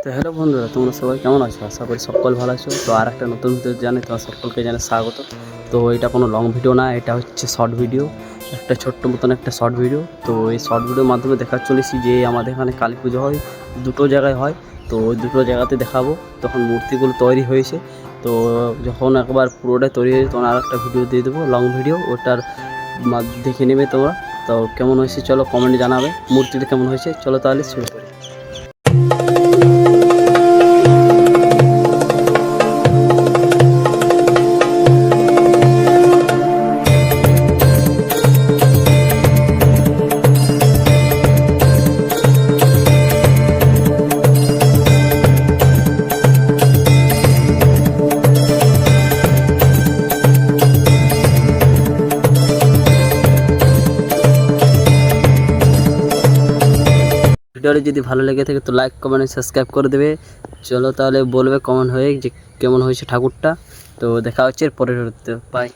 তো হ্যালো বন্ধুরা, তোমরা সবাই কেমন আছো? আশা করি সকল ভালো আছো। তো আর একটা নতুন ভিডিও জানি তোমার সকলকে জানে স্বাগত। তো এটা কোনো লং ভিডিও না, এটা হচ্ছে শর্ট ভিডিও, একটা ছোট্ট মতন একটা শর্ট ভিডিও। তো এই শর্ট ভিডিওর মাধ্যমে দেখা চলেছি যে আমাদের এখানে কালী পুজো হয়, দুটো জায়গায় হয়। তো ওই দুটো জায়গাতে দেখাবো। তখন মূর্তিগুলো তৈরি হয়েছে, তো যখন একবার পুরোটা তৈরি হয়েছে তখন আর একটা ভিডিও দিয়ে দেবো, লং ভিডিও। ওটার দেখে নেবে তোমরা। তো কেমন হয়েছে চলো কমেন্টে জানাবে, মূর্তিটা কেমন হয়েছে। চলো তাহলে শুরু করি। ভিডিওটি যদি ভালো লেগে থাকে তো লাইক কমেন্ট সাবস্ক্রাইব করে দেবে। চলো তাহলে বলবে কমেন্ট হয়ে যে কেমন হয়েছে ঠাকুরটা। তো দেখা হচ্ছে এর পরের, বাই।